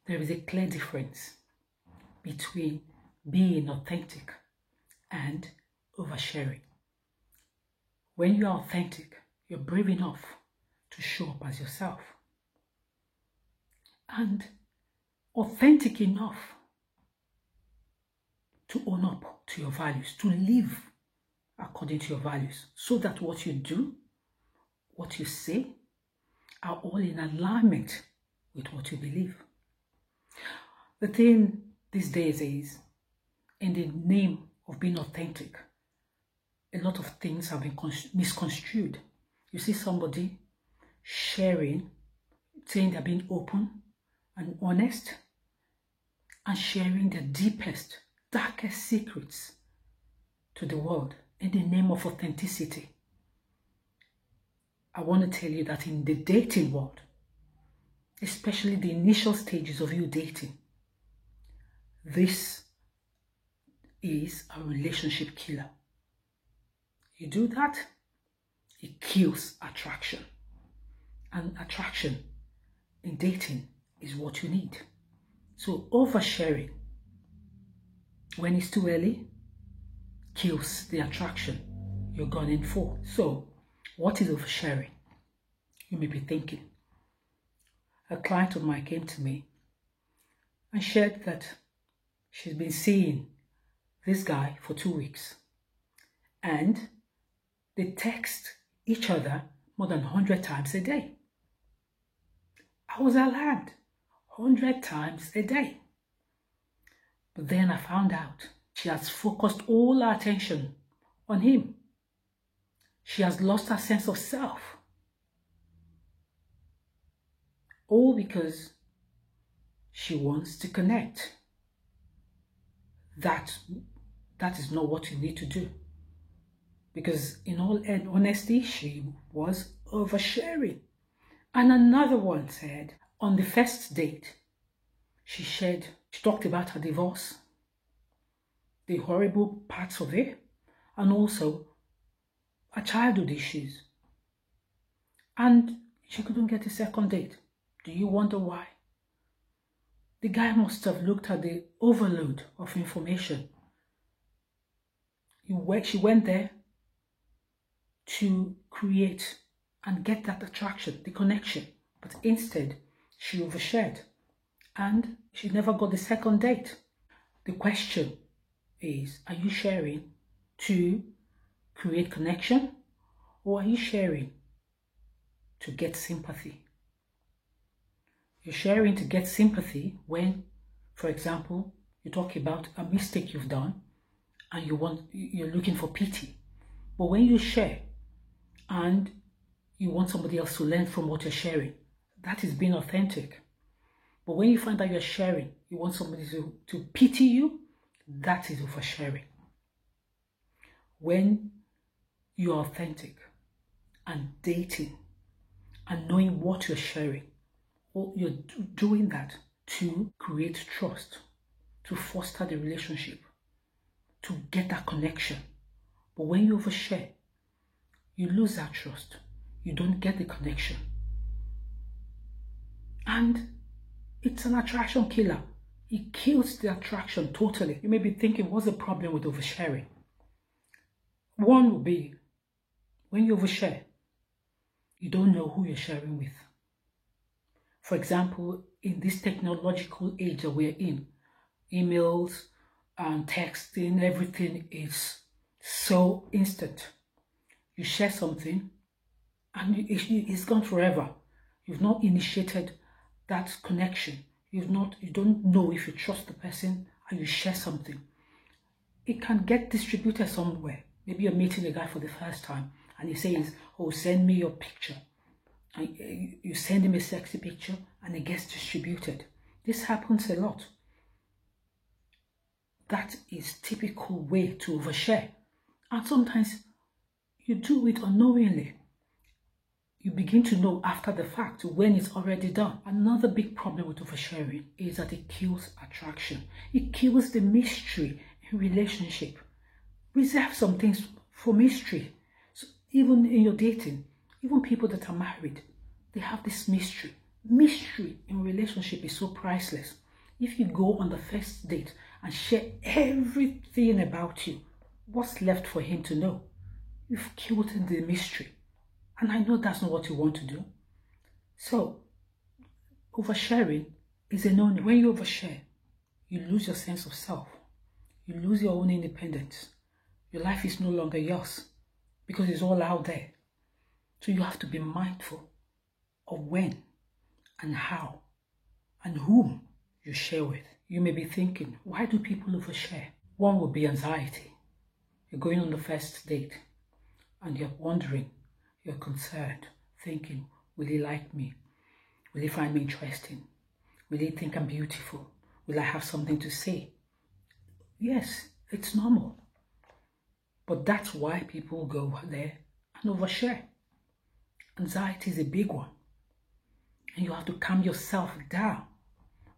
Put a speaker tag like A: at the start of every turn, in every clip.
A: There is a clear difference between being authentic and oversharing. When you are authentic, you're brave enough to show up as yourself. And authentic enough to own up to your values, to live according to your values, so that what you do, what you say, are all in alignment with what you believe. The thing these days is, in the name of being authentic, a lot of things have been misconstrued. You see somebody sharing, saying they're being open and honest, and sharing their deepest, darkest secrets to the world in the name of authenticity. I want to tell you that in the dating world, especially the initial stages of you dating, this is a relationship killer. You do that, it kills attraction. And attraction in dating is what you need. So oversharing, when it's too early, kills the attraction you're gunning for. So what is oversharing? You may be thinking. A client of mine came to me and shared that she's been seeing this guy for 2 weeks, and they text each other more than 100 times a day. I was alarmed. 100 times a day. But then I found out she has focused all her attention on him. She has lost her sense of self. All because she wants to connect. That is not what you need to do. Because in all honesty, she was oversharing. And another one said, on the first date, she talked about her divorce, the horrible parts of it, and also her childhood issues. And she couldn't get a second date. Do you wonder why? The guy must have looked at the overload of information. She went there to create and get that attraction, the connection. But instead, she overshared and she never got the second date. The question is, are you sharing to create connection, or are you sharing to get sympathy? You're sharing to get sympathy when, for example, you talk about a mistake you've done and you're looking for pity. But when you share and you want somebody else to learn from what you're sharing, that is being authentic. But when you find that you're sharing, you want somebody to pity you, that is oversharing. When you're authentic and dating and knowing what you're sharing, or you're doing that to create trust, to foster the relationship, to get that connection. But when you overshare, you lose that trust. You don't get the connection. And it's an attraction killer. It kills the attraction totally. You may be thinking, what's the problem with oversharing? One would be, when you overshare, you don't know who you're sharing with. For example, in this technological age that we're in, emails and texting, everything is so instant. You share something and it's gone forever. You've not initiated that connection. You don't know if you trust the person, and you share something. It can get distributed somewhere. Maybe you're meeting a guy for the first time and he says, oh, send me your picture. And you send him a sexy picture and it gets distributed. This happens a lot. That is typical way to overshare. And sometimes you do it unknowingly. You begin to know after the fact, when it's already done. Another big problem with oversharing is that it kills attraction. It kills the mystery in relationship. Reserve some things for mystery. So even in your dating, even people that are married, they have this mystery. Mystery in relationship is so priceless. If you go on the first date and share everything about you, what's left for him to know? You've killed the mystery. And I know that's not what you want to do. So, oversharing is a no-no. When you overshare, you lose your sense of self. You lose your own independence. Your life is no longer yours because it's all out there. So you have to be mindful of when and how and whom you share with. You may be thinking, why do people overshare? One would be anxiety. You're going on the first date and you're wondering, you're concerned, thinking, will he like me? Will he find me interesting? Will he think I'm beautiful? Will I have something to say? Yes, it's normal. But that's why people go there and overshare. Anxiety is a big one. And you have to calm yourself down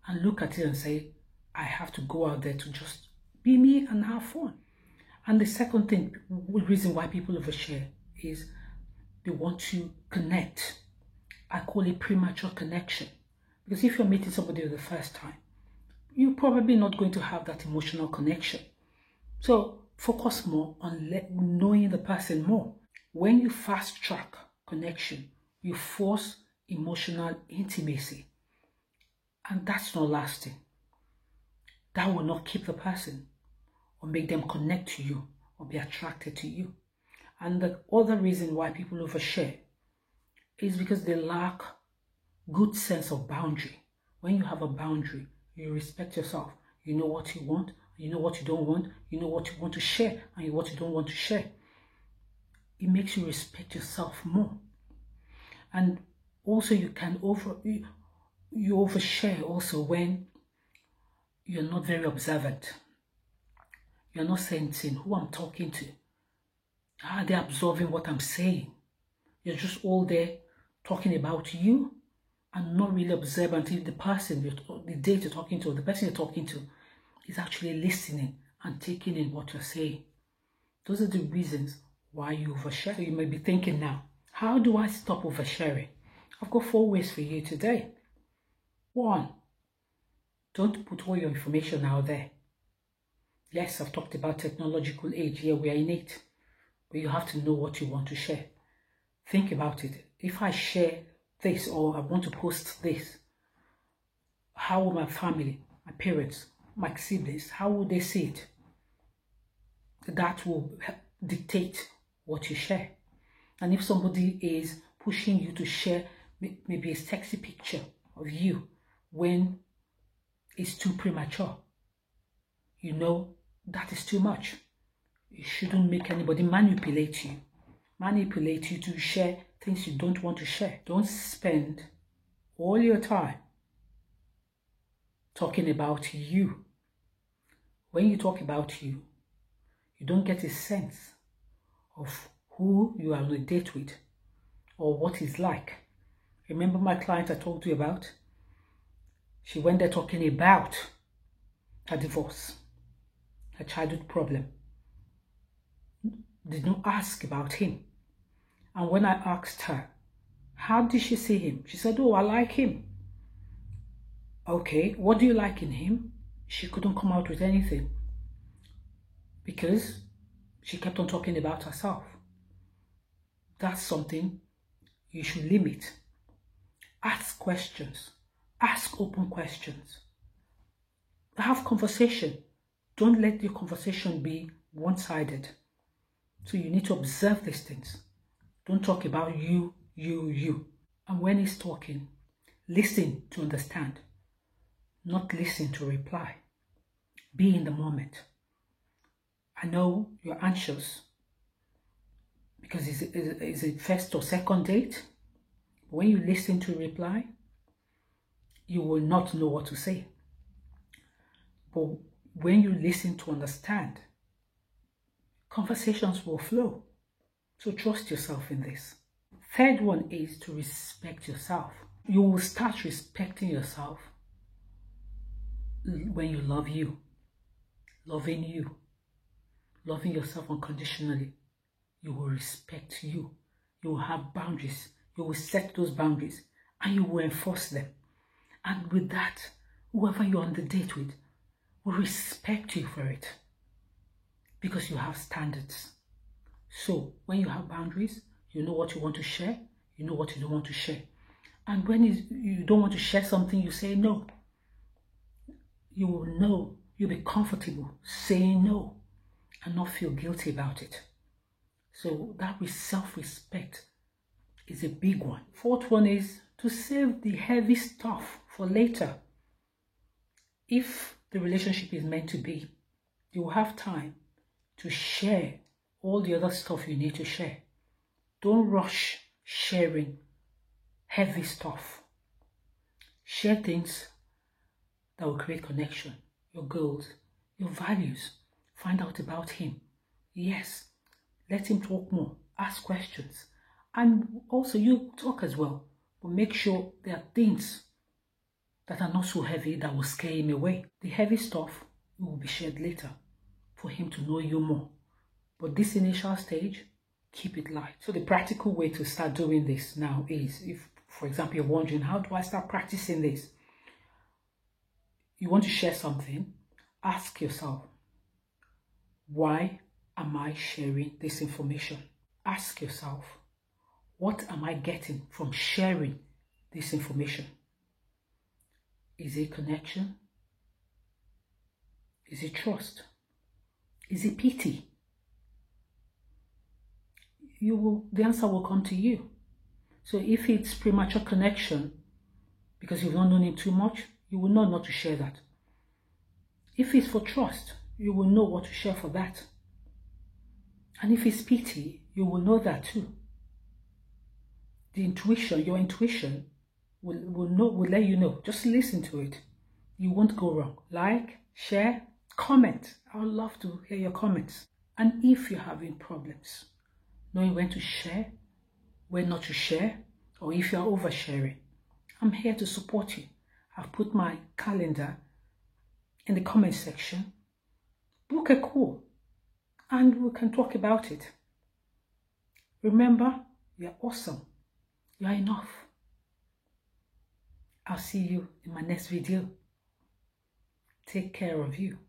A: and look at it and say, I have to go out there to just be me and have fun. And the second thing, reason why people overshare is they want to connect. I call it premature connection. Because if you're meeting somebody for the first time, you're probably not going to have that emotional connection. So focus more on knowing the person more. When you fast track connection, you force emotional intimacy. And that's not lasting. That will not keep the person or make them connect to you or be attracted to you. And the other reason why people overshare is because they lack good sense of boundary. When you have a boundary, you respect yourself. You know what you want, you know what you don't want, you know what you want to share and what you don't want to share. It makes you respect yourself more. And also you can overshare also when you're not very observant. You're not sensing who I'm talking to. Are they absorbing what I'm saying? You're just all there talking about you and not really observant if the person, the date you're talking to, or the person you're talking to is actually listening and taking in what you're saying. Those are the reasons why you overshare. So you may be thinking now, how do I stop oversharing? I've got 4 ways for you today. 1, don't put all your information out there. Yes, I've talked about technological age. Here we are in it. But you have to know what you want to share. Think about it. If I share this or I want to post this, how will my family, my parents, my siblings, how will they see it? That will dictate what you share. And if somebody is pushing you to share maybe a sexy picture of you when it's too premature, you know that is too much. You shouldn't make anybody manipulate you to share things you don't want to share. Don't spend all your time talking about you. When you talk about you, you don't get a sense of who you are on a date with or what it's like. Remember my client I told you about? She went there talking about her divorce, her childhood problem. Did not ask about him. And when I asked her, how did she see him? She said, oh, I like him. Okay, what do you like in him? She couldn't come out with anything because she kept on talking about herself. That's something you should limit. Ask questions. Ask open questions. Have conversation. Don't let your conversation be one-sided. So you need to observe these things. Don't talk about you. And when he's talking, listen to understand, not listen to reply. Be in the moment. I know you're anxious because it's a first or second date. When you listen to reply, you will not know what to say. But when you listen to understand, conversations will flow. So trust yourself in this. Third one is to respect yourself. You will start respecting yourself when you love you. Loving yourself unconditionally. You will respect you. You will have boundaries. You will set those boundaries and you will enforce them. And with that, whoever you're on the date with will respect you for it because you have standards. So when you have boundaries, you know what you want to share, you know what you don't want to share. And when you don't want to share something, you say no. You will know, you'll be comfortable saying no and not feel guilty about it. So that with self-respect is a big one. Fourth one is to save the heavy stuff for later. If the relationship is meant to be, you will have time to share all the other stuff you need to share. Don't rush sharing heavy stuff. Share things that will create connection, your goals, your values. Find out about him. Yes, let him talk more. Ask questions. And also you talk as well. But make sure there are things that are not so heavy that will scare him away. The heavy stuff will be shared later for him to know you more. But this initial stage, keep it light. So the practical way to start doing this now is, if, for example, you're wondering, how do I start practicing this? You want to share something, ask yourself, why am I sharing this information? Ask yourself, what am I getting from sharing this information? Is it connection? Is it trust? Is it pity? The answer will come to you. So if it's premature connection, because you've not known him too much, you will know not to share that. If it's for trust, you will know what to share for that. And if it's pity, you will know that too. The intuition, your intuition will let you know. Just listen to it. You won't go wrong. Like, share, comment. I would love to hear your comments. And if you're having problems, knowing when to share, when not to share, or if you're oversharing, I'm here to support you. I've put my calendar in the comment section. Book a call and we can talk about it. Remember, you're awesome. You're enough. I'll see you in my next video. Take care of you.